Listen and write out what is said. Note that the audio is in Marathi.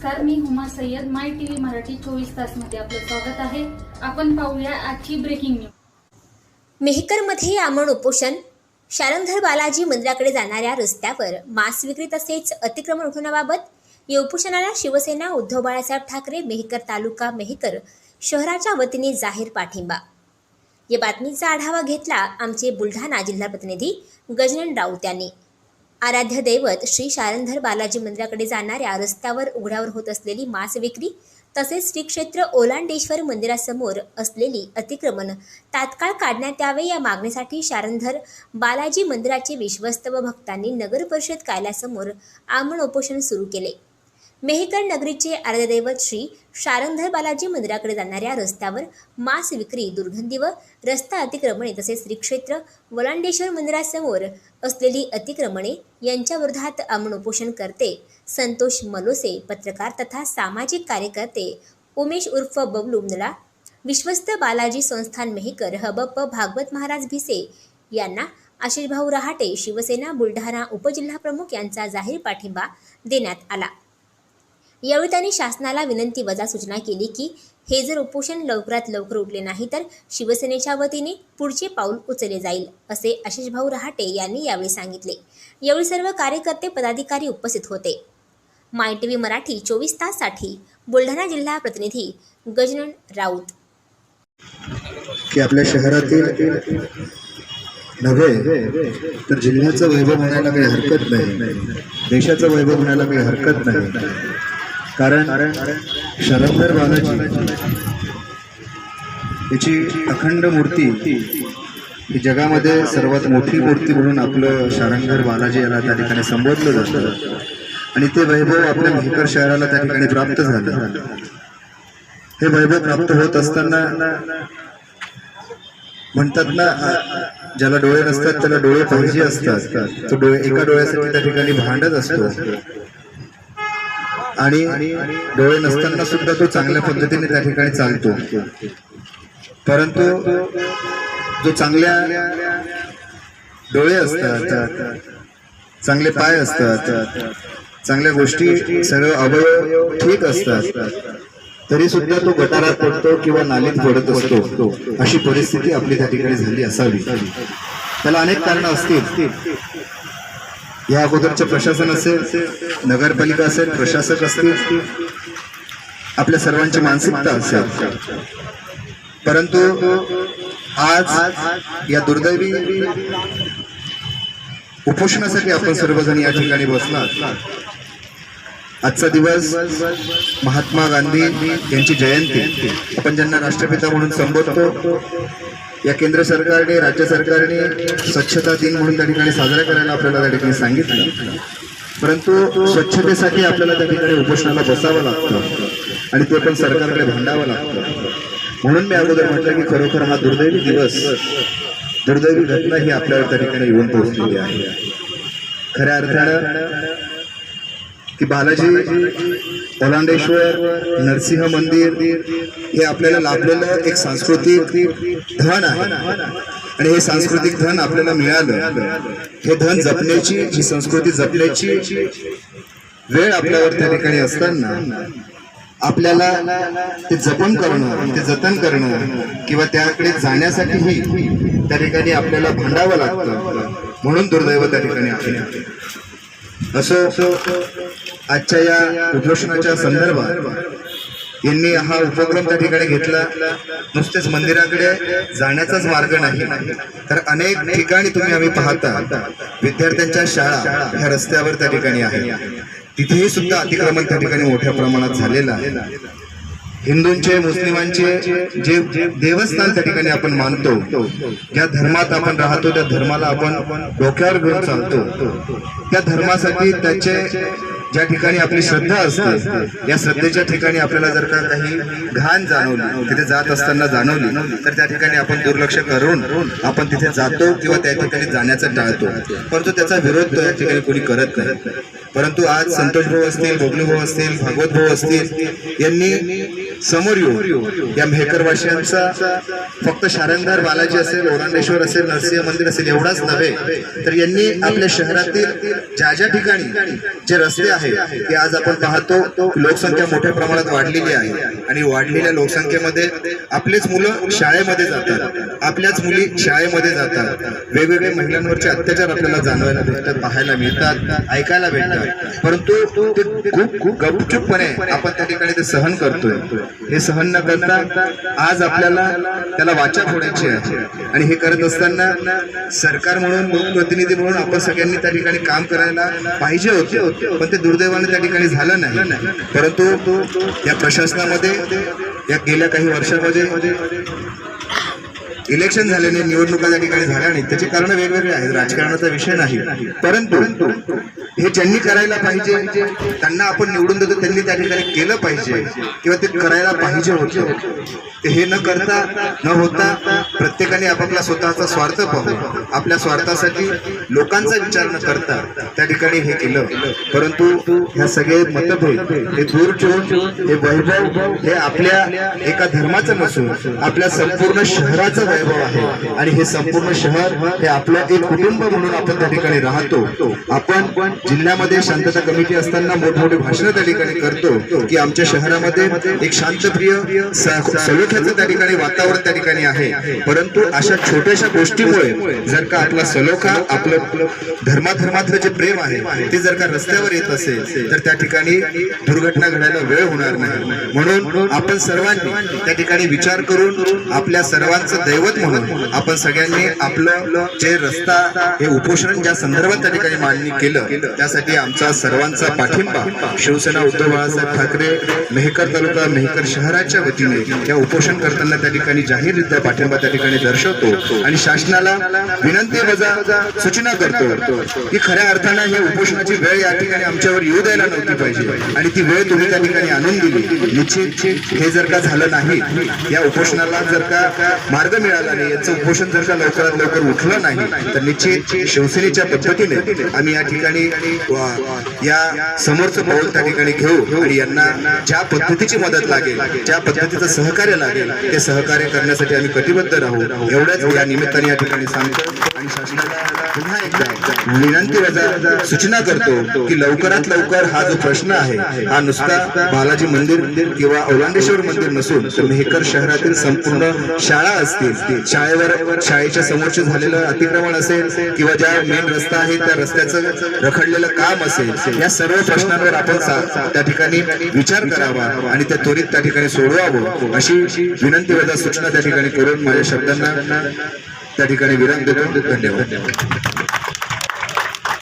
नमस्कार, मी हुमा सय्यद. माय टीव्ही मराठी 24 तास मध्ये आपलं स्वागत आहे. आपण पाहूया आजची ब्रेकिंग न्यूज. मेहकरमध्ये आमरण उपोषण. शारंगधर बालाजी मंदिराकडे जाणाऱ्या रस्त्यावर मांस विक्री तसेच अतिक्रमण उठवण्याबाबत या उपोषणाला शिवसेना, उद्धव बाळासाहेब ठाकरे, मेहकर तालुका, मेहकर शहराच्या वतीने जाहीर पाठिंबा. या बातमीचा आढावा घेतला आमचे बुलढाणा जिल्हा प्रतिनिधी गजानन राऊत यांनी. आराध्य दैवत श्री शारंगधर बालाजी मंदिराकडे जाणाऱ्या रस्त्यावर उघड्यावर होत असलेली मांस विक्री तसेच श्री क्षेत्र ओलांडेश्वर मंदिरासमोर असलेली अतिक्रमण तात्काळ काढण्यात यावे या मागणीसाठी शारंगधर बालाजी मंदिराचे विश्वस्त व भक्तांनी नगर परिषद कार्यालयासमोर आमरण उपोषण सुरू केले. मेहकर नगरीचे आराध्यदैवत श्री शारंगधर बालाजी मंदिराकडे जाणाऱ्या रस्त्यावर मांस विक्री, दुर्गंधी व रस्ता अतिक्रमणे तसेच श्री क्षेत्र ओलांडेश्वर मंदिरासमोर असलेली अतिक्रमणे यांच्या विरोधात आमरण उपोषण करते संतोष मलोसे, पत्रकार तथा सामाजिक कार्यकर्ते उमेश उर्फ बबलू मुंदडा, विश्वस्त बालाजी संस्थान मेहकर, हबप भागवत महाराज भिसे यांना आशिष भाऊ रहाटे, शिवसेना बुलढाणा उपजिल्हाप्रमुख यांचा जाहीर पाठिंबा देण्यात आला. यावेळी त्यांनी शासनाला विनंती वजा सूचना केली की हे जर उपोषण लवकरात लवकर उठले नाही तर शिवसेनेच्या वतीने पुढचे पाऊल उचलले जाईल, असे आशिष भाऊ रहाटे यांनी यावेळी सांगितले. यावेळी सर्व कार्यकर्ते, पदाधिकारी उपस्थित होते. माय टीव्ही मराठी 24 ताससाठी बुलढाणा जिल्हा प्रतिनिधी गजानन राऊत. की आपल्या शहरातील नव्हे तर जिल्ह्याचं वैभव म्हणायला काही हरकत नाही, देशाचं वैभव म्हणायला काही हरकत नाही. कारण शारंगधर बालाजी याची अखंड मूर्ती ही जगामध्ये सर्वात मोठी मूर्ती म्हणून आपलं शारंगधर बालाजी याला त्या ठिकाणी संबोधलं जातं आणि ते वैभव आपल्या मेहकर शहराला त्या ठिकाणी प्राप्त झालं. हे वैभव प्राप्त होत असताना म्हणतात ना, ज्याला डोळे नसतात त्याला डोळे पाहिजे असतात. तो डोळे एका डोळ्यासाठी त्या ठिकाणी भांडत असतो आणि डोळे नसताना सुद्धा तो चांगल्या पद्धतीने त्या ठिकाणी चालतो. परंतु जो चांगल्या डोळे असतात, चांगले पाय असतात, चांगल्या गोष्टी, सर्व अवयव ठीक असतात, तरी सुद्धा तो गटारात पडतो किंवा नालीत पडत असतो. अशी परिस्थिती आपली त्या ठिकाणी झाली असावी. त्याला अनेक कारणं असतील. या अगोदरचे प्रशासन असेल, नगरपालिका असेल, प्रशासक असतील, आपल्या सर्वांची मानसिकता असेल. परंतु आज या दुर्दैवी उपोषणासाठी आपण सर्वजण या ठिकाणी बसलात. आजचा दिवस महात्मा गांधी यांची जयंती, आपण ज्यांना राष्ट्रपिता म्हणून संबोधतो, या केंद्र सरकारने, राज्य सरकारने स्वच्छता दिन म्हणून त्या ठिकाणी साजरा करायला आपल्याला त्या ठिकाणी सांगितलं. परंतु स्वच्छतेसाठी आपल्याला त्या ठिकाणी उपोषणाला बसावं लागतं आणि ते पण सरकारकडे भांडावं लागतं. म्हणून मी अगोदर म्हटलं की खरोखर हा दुर्दैवी दिवस, दुर्दैवी घटना ही आपल्याला त्या ठिकाणी येऊन पोहोचलेली आहे. खऱ्या अर्थानं की बालाजी, ओलांडेश्वर, नरसिंह मंदिर हे आपल्याला लाभलेलं एक सांस्कृतिक धन आहे आणि हे सांस्कृतिक धन आपल्याला मिळालं. हे धन जपण्याची, ही संस्कृती जपण्याची वेळ आपल्यावर त्या ठिकाणी असताना आपल्याला ते जपन करणं, ते जतन करणं किंवा त्याकडे जाण्यासाठीही त्या ठिकाणी आपल्याला भांडावं लागतं. म्हणून दुर्दैव त्या ठिकाणी आहे. असो, आजच्या या उपोषणाच्या संदर्भात यांनी हा उपक्रम त्या ठिकाणी घेतला. नुसतेच मंदिराकडे जाण्याचाच मार्ग नाही, तर अनेक ठिकाणी तुम्ही आम्ही पाहता विद्यार्थ्यांच्या शाळा ह्या रस्त्यावर त्या ठिकाणी आहे. तिथेही सुद्धा अतिक्रमण त्या ठिकाणी मोठ्या प्रमाणात झालेलं आहे. हिंदूंचे, मुस्लिमांचे जे देवस्थान त्या ठिकाणी आपण मानतो, ज्या धर्मात आपण राहतो त्या धर्माला आपण डोक्यावर घेऊन चालतो, त्या धर्मासाठी त्याचे ज्या ठिकाणी आपली श्रद्धा असते, या श्रद्धेच्या ठिकाणी आपल्याला जर का काही घाण जाणवली, तिथे जात असताना जाणवली, तर त्या ठिकाणी आपण दुर्लक्ष करून आपण तिथे जातो किंवा त्या ठिकाणी जाण्याचं टाळतो. परंतु त्याचा विरोध त्या ठिकाणी कोणी करत नाही. परंतु आज संतोष भाऊ असतील, बबलू भाऊ असतील, भागवत भाऊ असतील यांनी समोर येऊन या मेहकरवासियांचा फक्त शारंगधार बालाजी असेल, ओरांडेश्वर असेल, नरसिंह मंदिर असेल एवढाच नव्हे तर यांनी आपल्या शहरातील ज्या ज्या ठिकाणी जे रस्ते आहेत ते आज आपण पाहतो लोकसंख्या मोठ्या प्रमाणात वाढलेली आहे आणि वाढलेल्या लोकसंख्येमध्ये आपलेच मुलं शाळेमध्ये जातात, आपल्याच मुली शाळेमध्ये जातात, वेगवेगळे महिलांवरचे अत्याचार आपल्याला जाणवायला भेटतात, पाहायला मिळतात, ऐकायला भेटतात, परंतु ते खूप गपचूपपणे आपण त्या ठिकाणी ते सहन करतोय. हे सहन न करता आज आपल्याला त्याला वाचा फोडायची आहे आणि हे करत असताना सरकार म्हणून, लोकप्रतिनिधी म्हणून आपण सगळ्यांनी त्या ठिकाणी काम करायला पाहिजे होते, पण ते दुर्दैवाने त्या ठिकाणी झालं नाही. परंतु या प्रशासनामध्ये या गेल्या काही वर्षामध्ये इलेक्शन झाल्याने, निवडणुका त्या ठिकाणी झाल्या नाही, त्याची कारण वेगवेगळे आहेत, राजकारणाचा विषय नाही. परंतु हे ज्यांनी करायला पाहिजे त्यांना आपण निवडून देतो, त्यांनी त्या ठिकाणी केलं पाहिजे किंवा ते करायला पाहिजे होतं. ते हे न करता न होता प्रत्येकाने आपापला स्वतःचा स्वार्थ पाहू, आपल्या स्वार्थासाठी लोकांचा विचार न करता त्या ठिकाणी हे केलं. परंतु ह्या सगळे मतभेद हे दूर ठेवून हे वैभव हे आपल्या एका धर्माचं नसून आपल्या संपूर्ण शहराचं वैभव आहे आणि हे संपूर्ण शहर हे आपलं एक कुटुंब म्हणून आपण त्या ठिकाणी राहतो. आपण जिल्ह्यामध्ये शांतता कमिटी असताना मोठमोठे भाषणं त्या ठिकाणी करतो की आमच्या शहरामध्ये एक शांतप्रिय सलोख्याचं त्या ठिकाणी वातावरण त्या ठिकाणी आहे. परंतु अशा छोट्याशा गोष्टीमुळे जर का आपला सलोखा, आपलं धर्माधर्मातलं जे प्रेम आहे ते जर का रस्त्यावर येत असेल तर त्या ठिकाणी दुर्घटना घडायला वेळ होणार नाही. म्हणून आपण सर्वांनी त्या ठिकाणी विचार करून आपल्या सर्वांचं दैवत म्हणून आपण सगळ्यांनी आपलं जे रस्ता हे उपोषण ज्या संदर्भात त्या ठिकाणी मांडणी केलं त्यासाठी आमचा सर्वांचा पाठिंबा शिवसेना उद्धव बाळासाहेब ठाकरे मेहकर तालुका मेहकर शहराच्या वतीने या उपोषण करताना त्या ठिकाणी जाहीररित्या पाठिंबा त्या ठिकाणी दर्शवतो आणि शासनाला विनंती वजा सूचना करतो की खऱ्या अर्थानं हे उपोषणाची वेळ या ठिकाणी आमच्यावर येऊ द्यायला नव्हती पाहिजे आणि ती वेळ तुम्ही त्या ठिकाणी आणून दिली. निश्चित हे जर का झालं नाही, या उपोषणाला जर का मार्ग मिळाला नाही, याचं उपोषण जर का लवकरात लवकर उठलं नाही तर निश्चित शिवसेनेच्या पद्धतीने आम्ही या ठिकाणी या समोरचं पाऊल त्या ठिकाणी घेऊ आणि यांना ज्या पद्धतीची मदत लागेल, ज्या पद्धतीचं सहकार्य लागेल ते सहकार्य करण्यासाठी आम्ही कटिबद्ध राहू. एवढ्याच या निमित्ताने या ठिकाणी सांगतो आणि शासनाला पुन्हा एकदा विनंती वजा सूचना करतो की लवकरात लवकर हा जो प्रश्न आहे हा नुसता बालाजी मंदिर किंवा ओलांडेश्वर मंदिर नसून तर मेहकर शहरातील संपूर्ण शाळा असतील, शाळेच्या समोरचे झालेलं अतिक्रमण असेल किंवा ज्या मेन रस्ता आहे त्या रस्त्याचं रखडलेलं काम असेल, या सर्व प्रश्नांवर आपण त्या ठिकाणी विचार करावा आणि त्या त्वरित त्या ठिकाणी सोडवावं अशी विनंती वजा सूचना त्या ठिकाणी करून माझ्या शब्दांना त्या ठिकाणी विराम देतो. धन्यवाद.